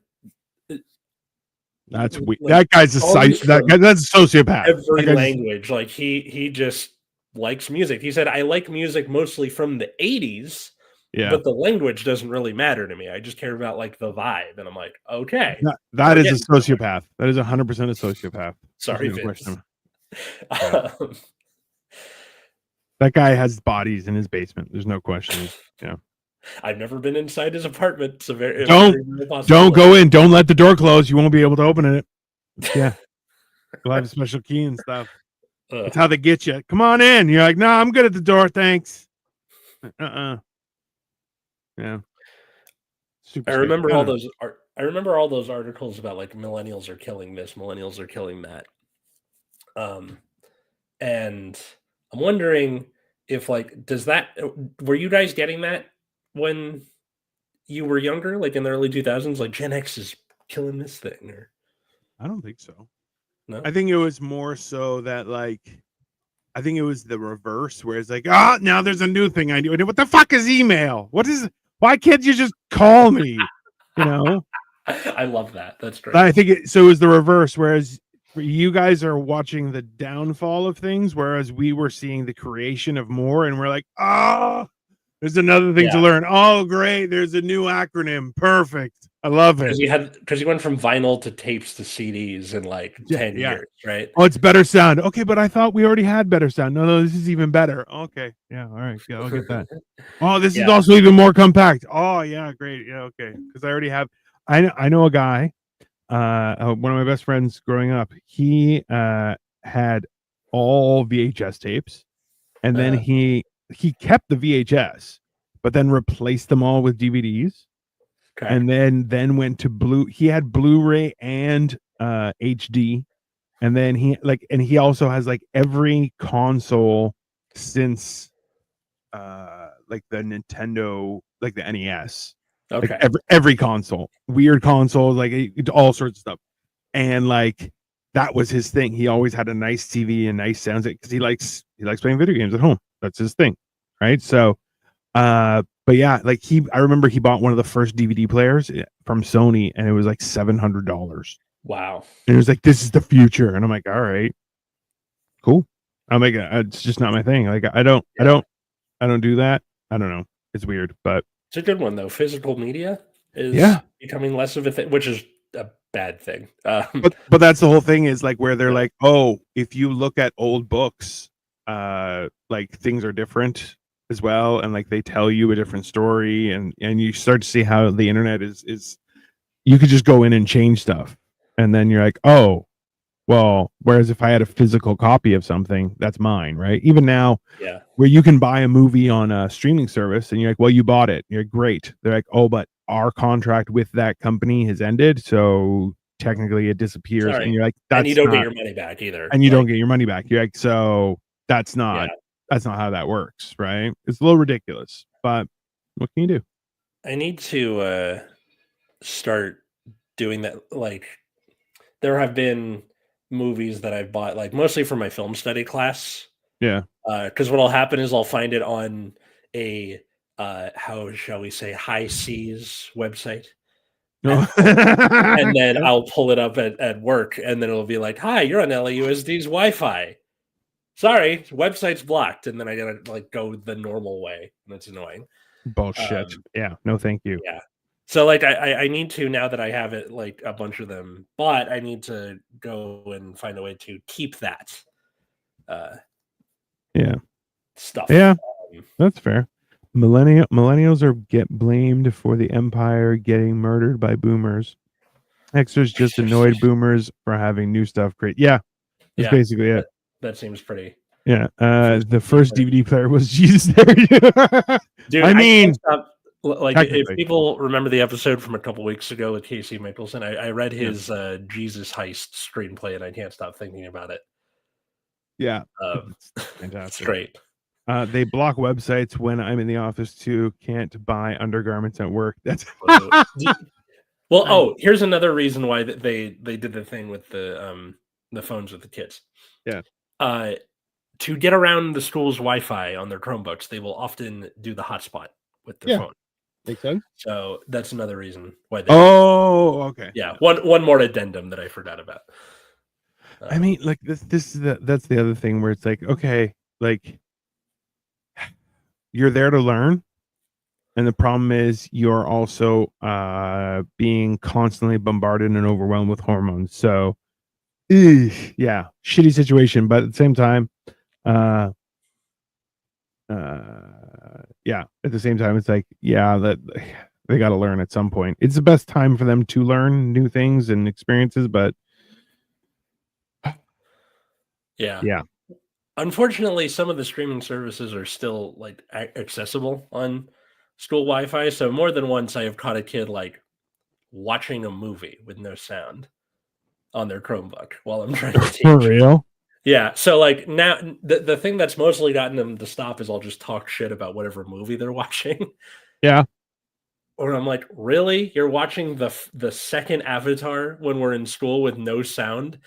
that's weird. like That guy's a songs from that's a sociopath. That every guy's language. Like he just likes music. He said, "I like music mostly from the 80s, yeah. but the language doesn't really matter to me. I just care about like the vibe." And I'm like, "Okay, That we're is a getting somewhere." sociopath. That is 100% a sociopath. There's Sorry, no Vince. question. Yeah. That guy has bodies in his basement. There's no question. Yeah. I've never been inside his apartment. It's a very, Don't very real don't possibility. go in. Don't let the door close. You won't be able to open it. Yeah. You'll have a special key and stuff. Ugh. That's how they get you. Come on in. You're like, no, I'm good at the door. Thanks. Yeah. Super I strange. remember I all don't know. those. I remember all those articles about like millennials are killing this, millennials are killing that. Um, and I'm wondering if like does that were you guys getting that when you were younger, like in the early 2000s, like Gen X is killing this thing, or I don't think so. no? I think it was more so that like I think it was the reverse where it's like, oh, now there's a new thing I do. What the fuck is email? What is why can't you just call me? You know? I love that. That's great. I think so it was the reverse, whereas you guys are watching the downfall of things, whereas we were seeing the creation of more, and we're like, oh, there's another thing to Yeah. learn. Oh, great, there's a new acronym. Perfect. I love it. Because you went from vinyl to tapes to CDs in like Yeah, 10 yeah. years, right? Oh, it's better sound. Okay, but I thought we already had better sound. No, this is even better. Okay. Yeah, all right. Yeah, I'll get that. Oh, this is Yeah. also even more compact. Oh, yeah, great. Yeah, okay. Because I already have I know a guy, one of my best friends growing up, he had all VHS tapes, and then he kept the VHS, but then replaced them all with DVDs. Okay. And then went to he had Blu-ray and HD, and then he also has like every console since like the Nintendo, like the NES, like Okay. every console, weird consoles, like all sorts of stuff. And like that was his thing. He always had a nice TV and nice sounds because he likes playing video games at home. That's his thing, right? So but yeah, like I remember he bought one of the first DVD players from Sony, and it was like $700. Wow. And it was like, this is the future. And I'm like, all right, cool. I'm like, it's just not my thing. Like, I don't do that. I don't know. It's weird, but It's a good one though. Physical media is yeah. becoming less of a thing, which is a bad thing. But that's the whole thing is like where they're like, oh, if you look at old books, like things are different as well, and like they tell you a different story, and you start to see how the internet is you could just go in and change stuff, and then you're like, oh, well, whereas if I had a physical copy of something, that's mine, right? Even now, yeah. where you can buy a movie on a streaming service, and you're like, well, you bought it, you're like, great. They're like, oh, but our contract with that company has ended, so technically it disappears. Sorry. And you're like, and you that's don't get not, your money back either. and you don't get your money back. You're like, so that's not Yeah. how that works, right? It's a little ridiculous, but what can you do? I need to start doing that. Like, there have been movies that I've bought, like mostly for my film study class. Yeah. Because what'll happen is I'll find it on a how shall we say high seas website. No. And then I'll pull it up at work, and then it'll be like, "Hi, you're on LAUSD's Wi-Fi. Sorry, website's blocked." And then I gotta like go the normal way, and it's annoying. Bullshit. Yeah. No, thank you. Yeah. So like I need to, now that I have it, like a bunch of them, but I need to go and find a way to keep that Yeah. stuff. Yeah. That's fair. Millennials are get blamed for the empire getting murdered by boomers. Xers just annoyed boomers for having new stuff great. Yeah, that's Yeah, basically it. that seems pretty. Yeah. The first DVD player was Jesus. Dude, I mean, can't stop. Like, if technically. people remember the episode from a couple weeks ago with Casey Mickelson, I read his Jesus Heist screenplay, and I can't stop thinking about it. Yeah. It's Fantastic. great. They block websites when I'm in the office too. Can't buy undergarments at work. That's Well, here's another reason why they did the thing with the phones with the kids. Yeah. To get around the school's Wi-Fi on their Chromebooks, they will often do the hotspot with their phone. Makes sense. So that's another reason why they okay. Yeah, one more addendum that I forgot about. I mean, like that's the other thing where it's like, okay, like you're there to learn, and the problem is you're also being constantly bombarded and overwhelmed with hormones. So yeah, shitty situation, but at the same time, yeah, at the same time, it's like, yeah, that they got to learn at some point. It's the best time for them to learn new things and experiences, but yeah. Unfortunately, some of the streaming services are still like accessible on school Wi-Fi. So more than once, I have caught a kid like watching a movie with no sound on their Chromebook while I'm trying to teach. For real? Yeah. So like now, the thing that's mostly gotten them to stop is I'll just talk shit about whatever movie they're watching. Yeah. Or I'm like, really? You're watching the second Avatar when we're in school with no sound?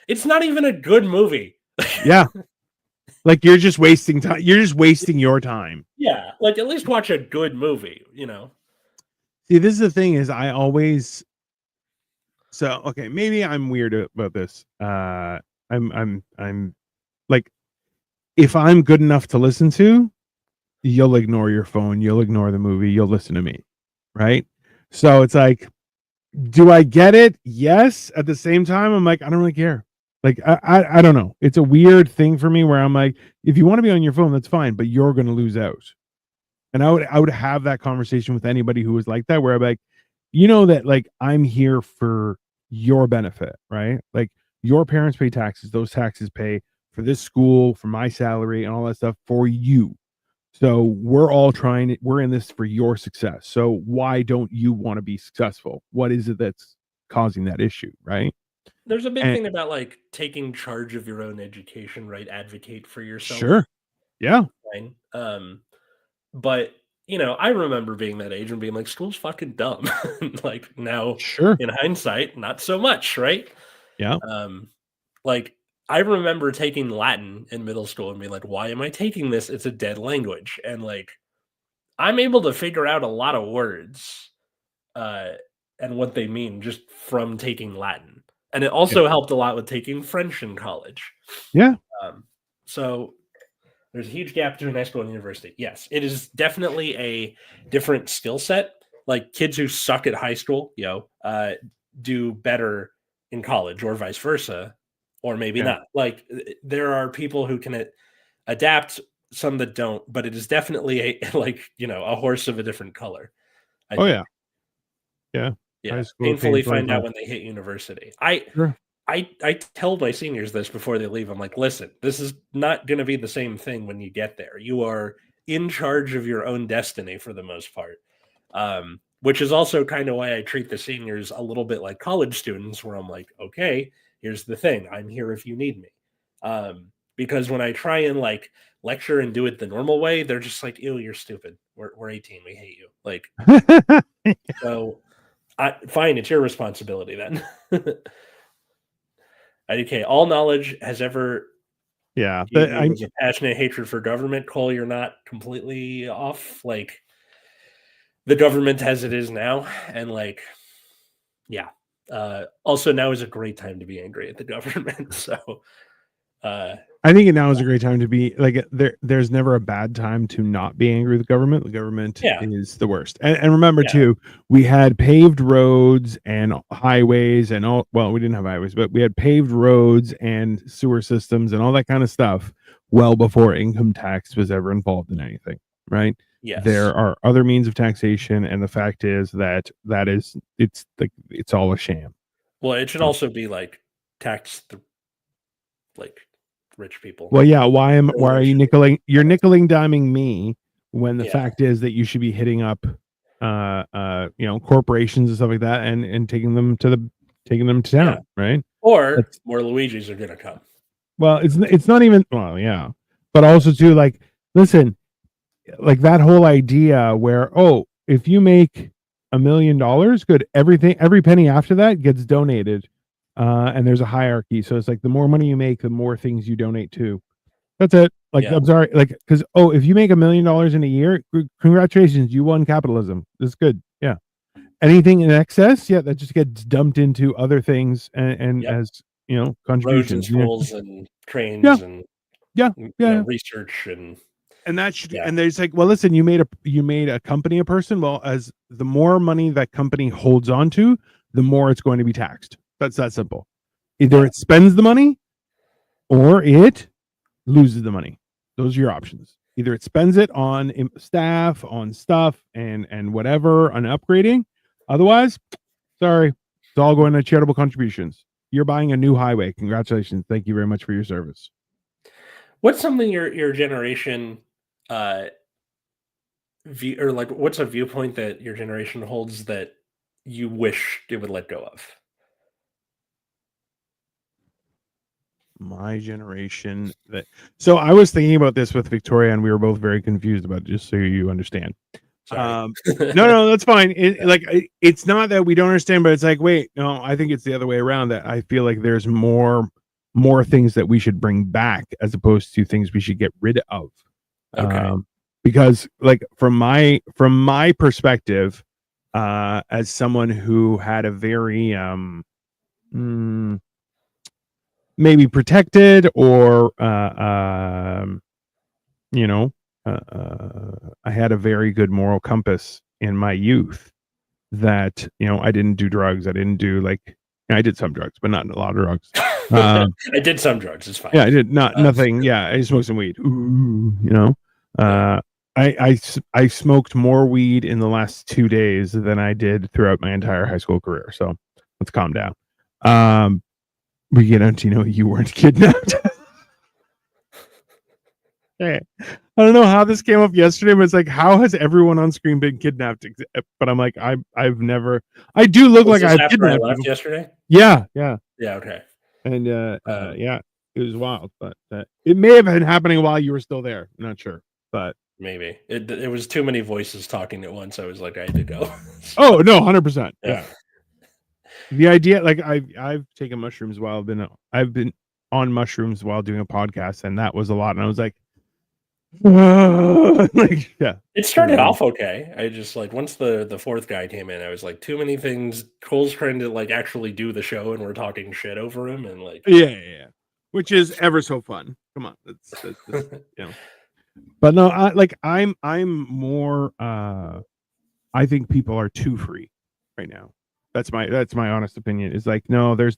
It's not even a good movie. Yeah. Like you're just wasting time. You're just wasting your time. Yeah. Like at least watch a good movie, you know? See, this is the thing is I always, so, okay, maybe I'm weird about this. I'm like, if I'm good enough to listen to, you'll ignore your phone, you'll ignore the movie, you'll listen to me. Right. So it's like, do I get it? Yes. At the same time, I'm like, I don't really care. Like, I don't know. It's a weird thing for me where I'm like, if you want to be on your phone, that's fine, but you're going to lose out. And I would have that conversation with anybody who was like that, where I'm like, you know, that like I'm here for your benefit, right? Like your parents pay taxes, those taxes pay for this school, for my salary and all that stuff for you. So we're all we're in this for your success. So why don't you want to be successful? What is it that's causing that issue, right? There's a big thing about like taking charge of your own education, right? Advocate for yourself. Sure. Yeah. Fine. But you know, I remember being that age and being like, school's fucking dumb. Like now, sure, in hindsight, not so much, right? Yeah. Like I remember taking Latin in middle school and being like, why am I taking this? It's a dead language. And like I'm able to figure out a lot of words and what they mean just from taking Latin. And it also helped a lot with taking French in college. Yeah. So there's a huge gap between high school and university. Yes, it is definitely a different skill set. Like kids who suck at high school, do better in college or vice versa, or maybe not. Like there are people who can adapt, some that don't, but it is definitely a horse of a different color. I think. Yeah. Painfully find out when they hit university. I tell my seniors this before they leave. I'm like, listen, this is not going to be the same thing when you get there. You are in charge of your own destiny for the most part, which is also kind of why I treat the seniors a little bit like college students, where I'm like, okay, here's the thing. I'm here if you need me. Because when I try and like lecture and do it the normal way, they're just like, ew, you're stupid. We're 18. We hate you. Like, so fine. It's your responsibility then. Okay, all knowledge has ever a passionate hatred for government. Cole, you're not completely off. Like the government as it is now, and like, yeah. Also, now is a great time to be angry at the government. So, I think now is a great time to be like there's never a bad time to not be angry with the government. The government is the worst. And remember too, we had paved roads and highways and all, well, we didn't have highways, but we had paved roads and sewer systems and all that kind of stuff well before income tax was ever involved in anything, right? Yes. There are other means of taxation, and the fact is that it's all a sham. Well, it should also be like tax the like rich people. Well, yeah. Why are you Corporations. nickeling diming me when the Yeah. fact is that you should be hitting up, corporations and stuff like that, and taking them to Yeah. town, right? Or That's more Luigi's are gonna come. well, it's not even well, yeah, but also too like listen, like that whole idea where if you make $1 million, good, every penny after that gets donated, and there's a hierarchy, so it's like the more money you make, the more things you donate to. That's it. Like, Yeah. I'm sorry, like, because if you make $1 million in a year, congratulations, you won capitalism. That's good. Yeah. Anything in excess, yeah, that just gets dumped into other things and Yep. as Roads and contributions. Yeah, schools and yeah, trains and yeah, yeah. research and And that should, yeah. and there's like, well, listen, you made a company a person. Well, as the more money that company holds on to, the more it's going to be taxed. That's that simple. Either Yeah. it spends the money or it loses the money. Those are your options. Either it spends it on staff, on stuff, and whatever, on upgrading. Otherwise, sorry, it's all going to charitable contributions. You're buying a new highway. Congratulations. Thank you very much for your service. What's something your generation uh view, or like what's a viewpoint that your generation holds that you wish it would let go of? My generation that so I was thinking about this with Victoria and we were both very confused about it, just so you understand. Sorry. No, that's fine. Yeah. It's not that we don't understand, but it's like, wait, no, I think it's the other way around. That I feel like there's more things that we should bring back as opposed to things we should get rid of. Okay. Because like from my perspective, as someone who had a very mm, maybe protected or you know I had a very good moral compass in my youth that I didn't do drugs. I didn't do I did some drugs but not a lot of drugs. I did some drugs. It's fine. Yeah, I did not Uh, nothing. Yeah, I smoked some weed. Ooh, yeah. I smoked more weed in the last 2 days than I did throughout my entire high school career, so let's calm down. We get on to you weren't kidnapped. Hey, I don't know how this came up yesterday, but it's like, how has everyone on screen been kidnapped? But I'm like, I've never. I do look Was like this I've after I kidnapped left people. yesterday? Yeah, yeah, Yeah, okay. and Um, yeah, it was wild, but it may have been happening while you were still there. I'm not sure, but maybe. It was too many voices talking at once. I was like, I had to go. oh no, 100%. Yeah. Yeah, the idea, like I've taken mushrooms while I've been on mushrooms while doing a podcast, and that was a lot, and I was like, like yeah, It started off okay. I just like once the fourth guy came in, I was like, too many things. Cole's trying to like actually do the show, and we're talking shit over him, and like, yeah, which is ever so fun. Come on, that's But no, I'm more. I think people are too free right now. That's my honest opinion. Is like no, there's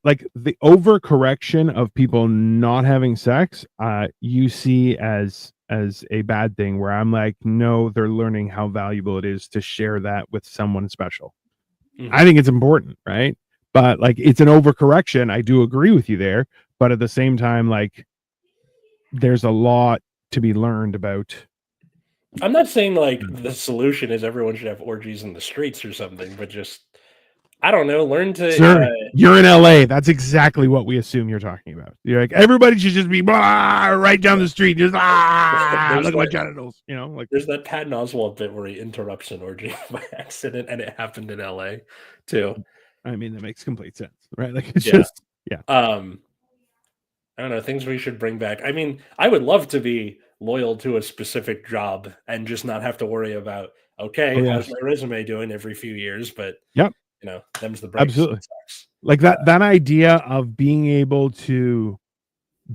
like the overcorrection of people not having sex. You see as a bad thing. Where I'm like, no, they're learning how valuable it is to share that with someone special. I mhm. think it's important, right? But like, it's an overcorrection. I do agree with you there, but at the same time, like, there's a lot to be learned about. I'm not saying like the solution is everyone should have orgies in the streets or something, but just I don't know, learn to Sir, you're in LA. That's exactly what we assume you're talking about. You're like, everybody should just be right down the street, just there's look at my that genitals, like there's that Patton Oswalt bit where he interrupts an orgy by accident, and it happened in LA too. I mean, that makes complete sense, right? Like, it's Yeah. just, yeah. Um, I don't know, things we should bring back. I mean, I would love to be loyal to a specific job and just not have to worry about, okay, Oh how's yes. my resume doing every few years? But Yep. them's the breaks. Absolutely. It sucks. Like that idea of being able to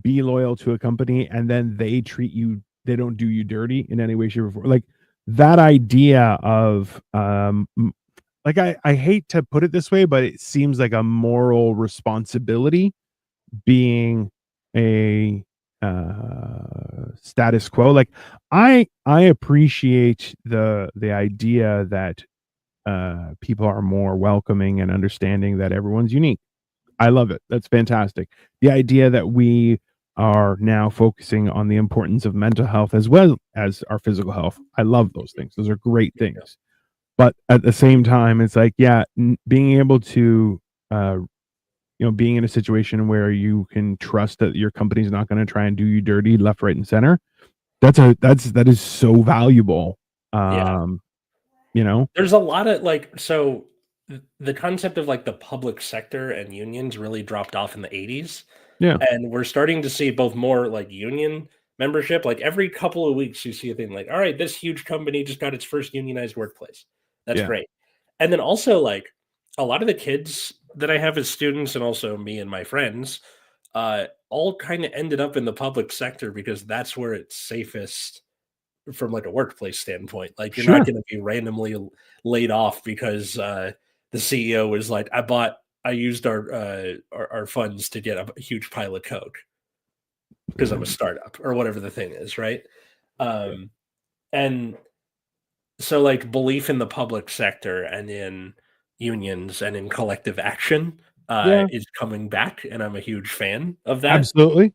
be loyal to a company and then they don't do you dirty in any way, shape, or form. Like that idea of like I hate to put it this way, but it seems like a moral responsibility being a status quo. Like I appreciate the idea that people are more welcoming and understanding that everyone's unique. I love it. That's fantastic. The idea that we are now focusing on the importance of mental health as well as our physical health. I love those things. Those are great things. But at the same time, it's like, yeah, being able to, being in a situation where you can trust that your company's not going to try and do you dirty left, right, and center. That is so valuable. Yeah. There's a lot of the concept of like the public sector and unions really dropped off in the 80s. Yeah. And we're starting to see both more like union membership. Like every couple of weeks, you see a thing like, all right, this huge company just got its first unionized workplace. That's great. And then also like a lot of the kids that I have as students and also me and my friends all kind of ended up in the public sector because that's where it's safest from like a workplace standpoint. Like you're not going to be randomly laid off because the CEO was like, I used our funds to get a huge pile of coke because I'm a startup or whatever the thing is, right? And so like belief in the public sector and in unions and in collective action is coming back, and I'm a huge fan of that. Absolutely.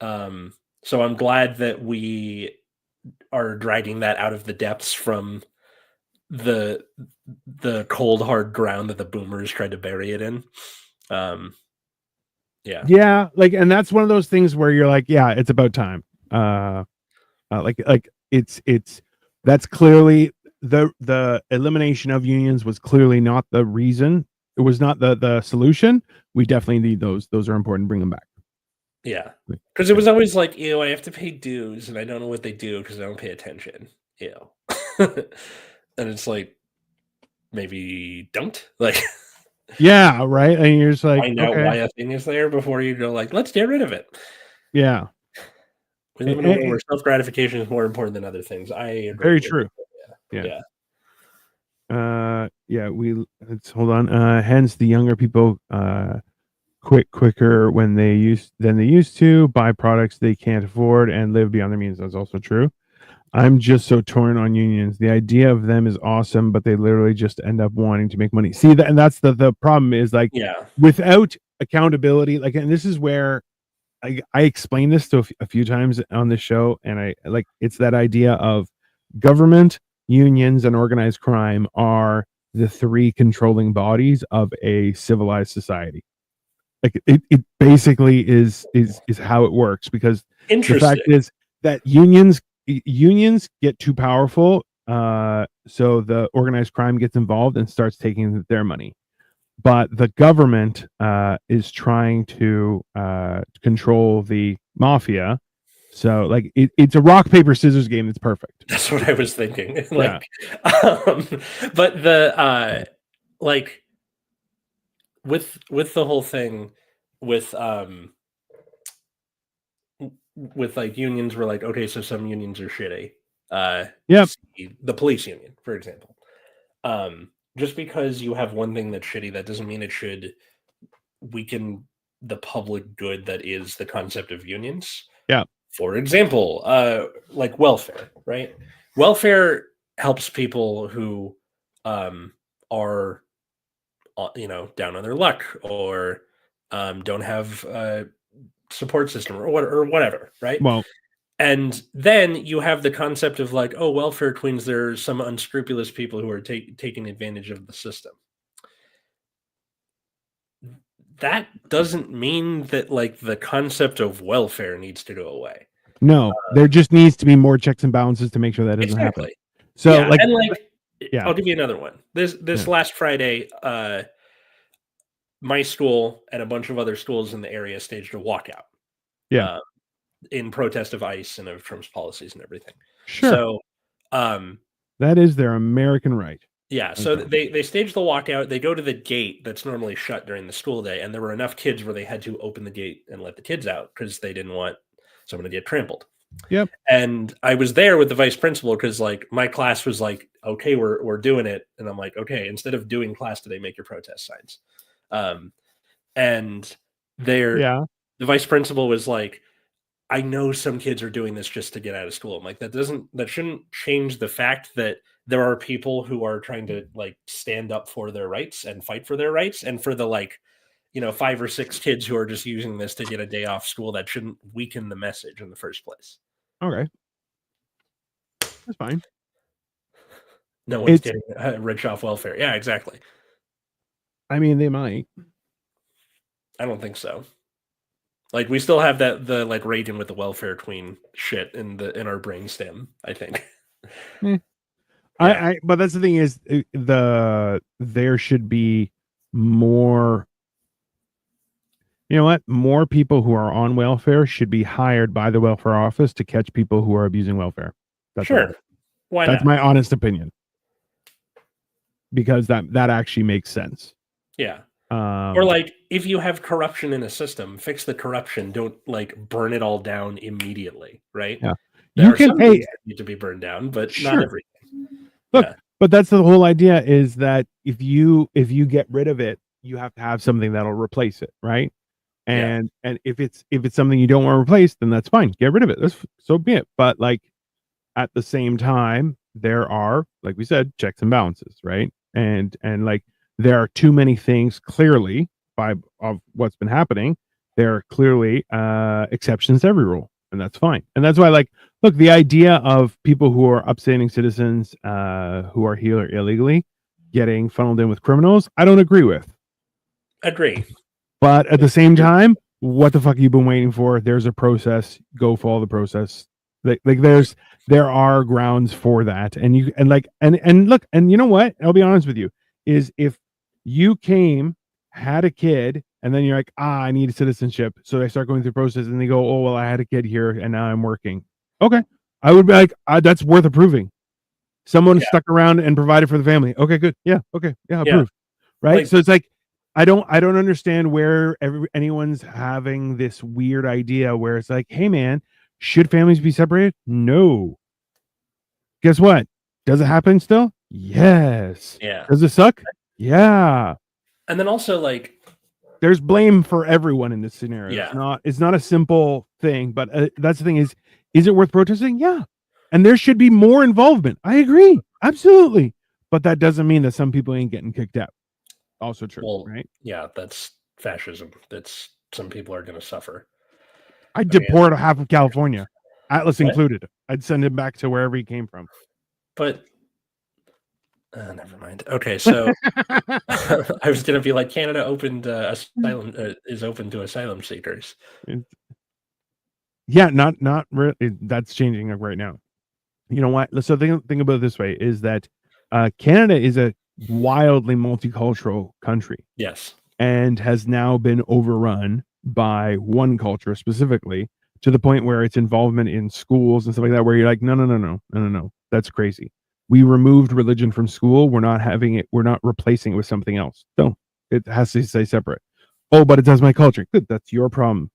So I'm glad that we are dragging that out of the depths from the cold hard ground that the boomers tried to bury it in. Like, and that's one of those things where you're like, yeah, it's about time. Like it's that's clearly the elimination of unions was clearly not the reason. It was not the solution. We definitely need those. Those are important. Bring them back. Yeah, because it was always like, I have to pay dues, and I don't know what they do because I don't pay attention. And it's like, maybe don't like. Yeah, right. And you're just like, find out why a thing is there before you go like, let's get rid of it. Yeah, we live in a world where self gratification is more important than other things. I agree. Very true. Yeah. Let's hold on. Hence, the younger people quit quicker than they used to, buy products they can't afford, and live beyond their means. That's also true. I'm just so torn on unions. The idea of them is awesome, but they literally just end up wanting to make money. See that, and that's the problem is like, without accountability, like, and this is where I explained this to a few times on the show, and I like it's that idea of government, unions, and organized crime are the three controlling bodies of a civilized society. Like it basically is how it works, because the fact is that unions get too powerful, so the organized crime gets involved and starts taking their money. But the government is trying to control the mafia. So like it's a rock paper scissors game that's perfect. That's what I was thinking. But the like with the whole thing with like unions were like, okay, so some unions are shitty. The police union, for example. Just because you have one thing that's shitty, that doesn't mean it should weaken the public good that is the concept of unions. Yeah. For example, like welfare, right? Welfare helps people who are down on their luck or don't have a support system or whatever, right? Well, and then you have the concept of like, oh, welfare queens, there's some unscrupulous people who are taking advantage of the system. That doesn't mean that like the concept of welfare needs to go away. No, there just needs to be more checks and balances to make sure that doesn't happen. So I'll give you another one. This last Friday, my school and a bunch of other schools in the area staged a walkout. Yeah. In protest of ICE and of Trump's policies and everything. Sure. So that is their American right. Yeah. So they staged the walkout. They go to the gate that's normally shut during the school day, and there were enough kids where they had to open the gate and let the kids out because they didn't want someone to get trampled. Yep. And I was there with the vice principal because like my class was like, okay, we're doing it. And I'm like, okay, instead of doing class today, make your protest signs. And the vice principal was like, I know some kids are doing this just to get out of school. I'm like, that shouldn't change the fact that there are people who are trying to like stand up for their rights and fight for their rights, and for the like, 5 or 6 kids who are just using this to get a day off school, that shouldn't weaken the message in the first place. Okay, that's fine. No one's It's, getting rich off welfare. Yeah, exactly. I mean, they might. I don't think so. Like we still have the like raging with the welfare queen shit in our brainstem, I think. Eh. Yeah. But that's the thing is there should be more. You know what? More people who are on welfare should be hired by the welfare office to catch people who are abusing welfare. That's Sure. Why that's not? my honest opinion. Because that actually makes sense. Yeah. Or like if you have corruption in a system, fix the corruption. Don't like burn it all down immediately, right? Yeah. There You are can some hey, things that need to be burned down, but not sure. everything. Look, Yeah. but that's the whole idea is that if you get rid of it, you have to have something that'll replace it, right? Yeah. And if it's something you don't want to replace, then that's fine. Get rid of it. That's so be it. But like at the same time, there are, like we said, checks and balances, right? And like there are too many things clearly of what's been happening. There are clearly exceptions to every rule, and that's fine. And that's why, like, look, the idea of people who are upstanding citizens who are here illegally getting funneled in with criminals, I don't agree with. Agree. But at the same time, what the fuck have you been waiting for? There's a process. Go follow the process. Like there are grounds for that, and you and look, and you know what? I'll be honest with you, is if you had a kid, and then you're like, I need citizenship, so they start going through the process, and they go, oh well, I had a kid here, and now I'm working. Okay, I would be like, that's worth approving. Someone stuck around and provided for the family. Okay, good. Yeah. Okay. Yeah. Approved. Right. Like, so it's like I don't understand where anyone's having this weird idea where it's like, hey man, should families be separated? No. Guess what? Does it happen still? Yes. Yeah. Does it suck? Yeah. And then also like there's blame for everyone in this scenario. Yeah. It's not a simple thing, but that's the thing is it worth protesting? Yeah. And there should be more involvement. I agree. Absolutely. But that doesn't mean that some people ain't getting kicked out. Also true, well, right? Yeah, that's fascism. That's some people are going to suffer. I'd deport half of California, Atlas What? included. I'd send him back to wherever he came from. But never mind. Okay, so I was going to be like, Canada opened asylum is open to asylum seekers. Yeah, not really. That's changing right now. You know what? So think about it this way: is that Canada is a wildly multicultural country. Yes, and has now been overrun by one culture specifically to the point where its involvement in schools and stuff like that, where you're like, no, that's crazy. We removed religion from school. We're not having it. We're not replacing it with something else. No, it has to stay separate. Oh, but it does my culture. Good. That's your problem.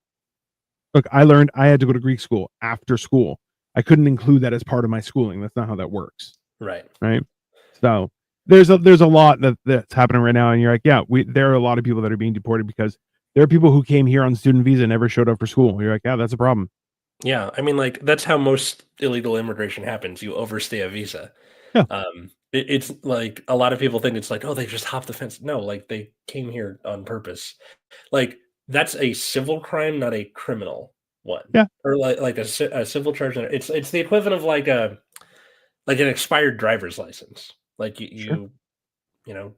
Look, I learned I had to go to Greek school after school. I couldn't include that as part of my schooling. That's not how that works. right. So there's a lot that's happening right now, and you're like, yeah, there are a lot of people that are being deported because there are people who came here on student visa and never showed up for school. You're like, yeah, that's a problem. Yeah, I mean, like that's how most illegal immigration happens. You overstay a visa. Yeah. It's like a lot of people think it's like, oh, they just hopped the fence. No, like they came here on purpose. Like that's a civil crime, not a criminal one. Yeah. Or like a civil charge. It's the equivalent of like an expired driver's license. Like you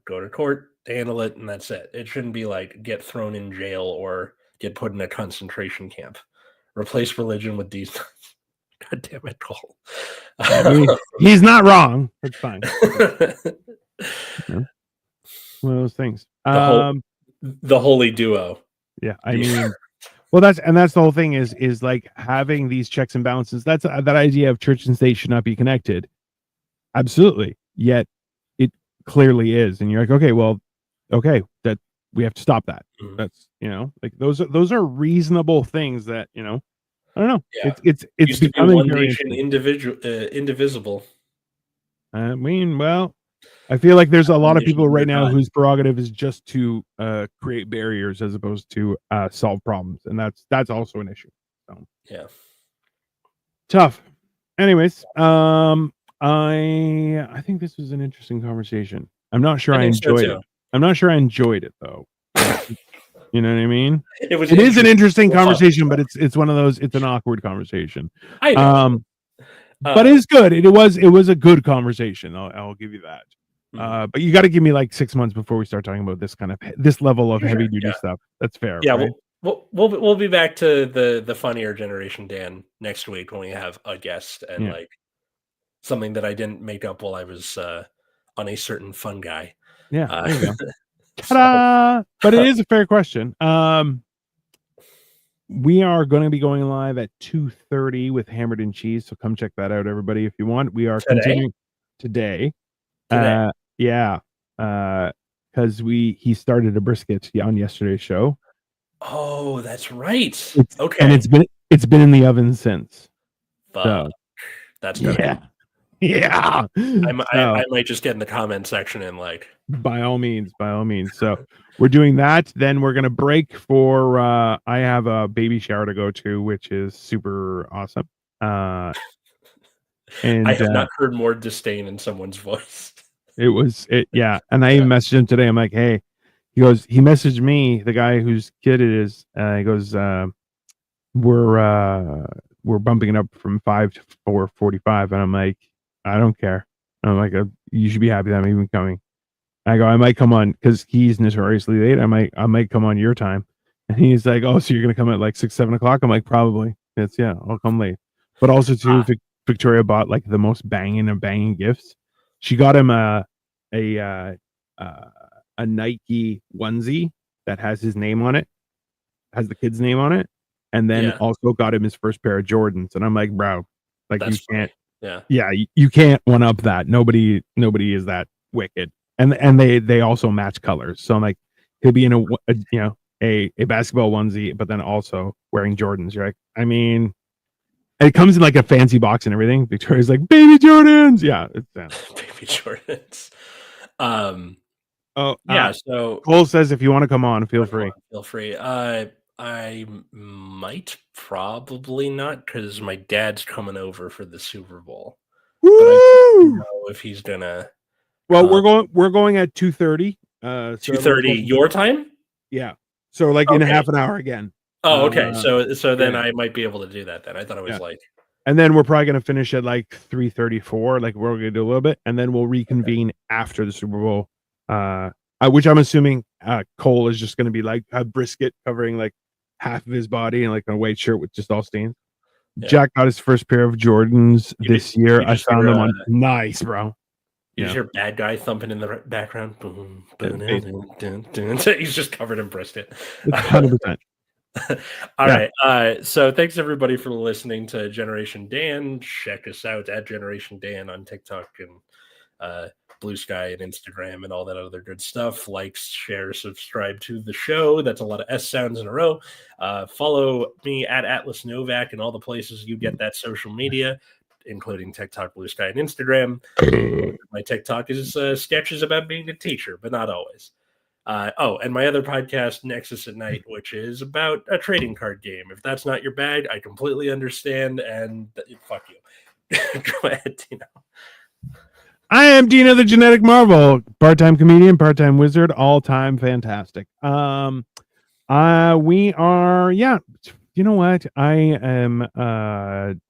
go to court, handle it, and that's it. It shouldn't be like get thrown in jail or get put in a concentration camp. Replace religion with these. God damn it, Cole. He's not wrong. That's fine. One of those things. The holy duo. Yeah, I mean, well, that's the whole thing is like having these checks and balances. That's that idea of church and state should not be connected. Absolutely. Yet it clearly is, and you're like, okay, that we have to stop that. Mm-hmm. That's like those are reasonable things that I don't know. Yeah. It's becoming one nation, indivisible. I mean, well, I feel like there's a lot of people right now whose prerogative is just to create barriers as opposed to solve problems, and that's also an issue. So Yeah. tough. Anyways, I think this was an interesting conversation. I'm not sure I I think so enjoyed too. it. I'm not sure I enjoyed it though. You know what I mean? It was It is an interesting Well, conversation, but it's one of those. It's an awkward conversation. I know. But it's good. It was a good conversation. I'll give you that. Mhm. But you got to give me like 6 months before we start talking about this level of Sure, heavy duty yeah. stuff. That's fair, Yeah, right? we'll be back to the funnier Generation Dan next week when we have a guest and Yeah. like something that I didn't make up while I was on a certain fun guy. Yeah, Uh, there you go. so, Ta-da! But it is a fair question. We are going to be going live at 2:30 with Hammered and Cheese, so come check that out, everybody, if you want. We are continuing today. Today. Yeah, because he started a brisket on yesterday's show. Oh, that's right. And Okay. it's been in the oven since. Fuck. So That's gonna be. yeah. I might just get in the comment section and like. By all means. So we're doing that. Then we're gonna break for. I have a baby shower to go to, which is super awesome. And I have not heard more disdain in someone's voice. Yeah. And I even messaged him today. I'm like, hey, he messaged me, the guy whose kid it is. He goes, we're bumping it up from 5 to 4:45, and I'm like, I don't care. I'm like, you should be happy that I'm even coming. I go, I might come on because he's notoriously late. I might come on your time, and he's like, oh, so you're gonna come at like 6-7 o'clock? I'm like, probably. I'll come late. But also too, Victoria bought like the most banging gifts. She got him a Nike onesie that has his name on it, has the kid's name on it, and then also got him his first pair of Jordans. And I'm like, bro, like you can't, you can't one up that. Nobody is that wicked. And they also match colors. So I'm like, he'll be in a basketball onesie, but then also wearing Jordans. You're like, I mean, it comes in like a fancy box and everything. Victoria's like, baby Jordans. Yeah, it's baby Jordans. So Cole says if you want to come on, feel free. Feel free. I might probably not because my dad's coming over for the Super Bowl. Woo! But I don't know if he's gonna. Well, we're going at 2:30. 2:30 your time. Yeah. So like in half an hour again. Oh, okay. So then I might be able to do that then. I thought it was like. And then we're probably going to finish at like 3:34. Like we're going to do a little bit, and then we'll reconvene after the Super Bowl. Which I'm assuming Cole is just going to be like a brisket covering like half of his body and like a white shirt with just all stains. Yeah. Jack got his first pair of Jordans this year. I found them on nice, bro. You hear bad guy thumping in the background. Boom, boom, he's just covered in brisket. 100%. All right. So thanks everybody for listening to Generation Dan. Check us out at Generation Dan on TikTok and Blue Sky and Instagram and all that other good stuff. Like, share, subscribe to the show. That's a lot of S sounds in a row. Follow me at Atlas Novak and all the places you get that social media, including TikTok, Blue Sky, and Instagram. My TikTok is sketches about being a teacher, but not always. And my other podcast, Nexus at Night, which is about a trading card game. If that's not your bag, I completely understand, and fuck you. Go ahead, Dino. I am Dino the Genetic Marvel, part-time comedian, part-time wizard, all-time fantastic. We are, you know what? I am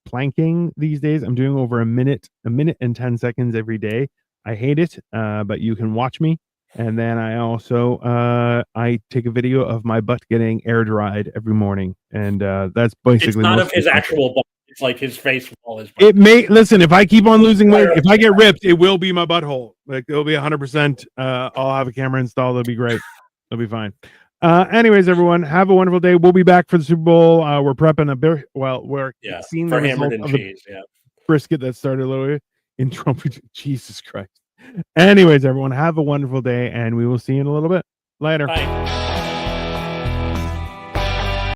planking these days. I'm doing over a minute and 10 seconds every day. I hate it, but you can watch me. And then I also I take a video of my butt getting air dried every morning, and that's basically it's not of his actual butt. It's like his face wall is. It may listen. If I keep on losing weight, if I get ripped, it will be my butthole. Like it'll be 100%. I'll have a camera installed. It'll be great. It'll be fine. Anyways, everyone, have a wonderful day. We'll be back for the Super Bowl. We're prepping a bit. Well, we're seeing the result of the brisket that started a little bit in Trump. Jesus Christ. Anyways, everyone, have a wonderful day, and we will see you in a little bit. Later. Bye.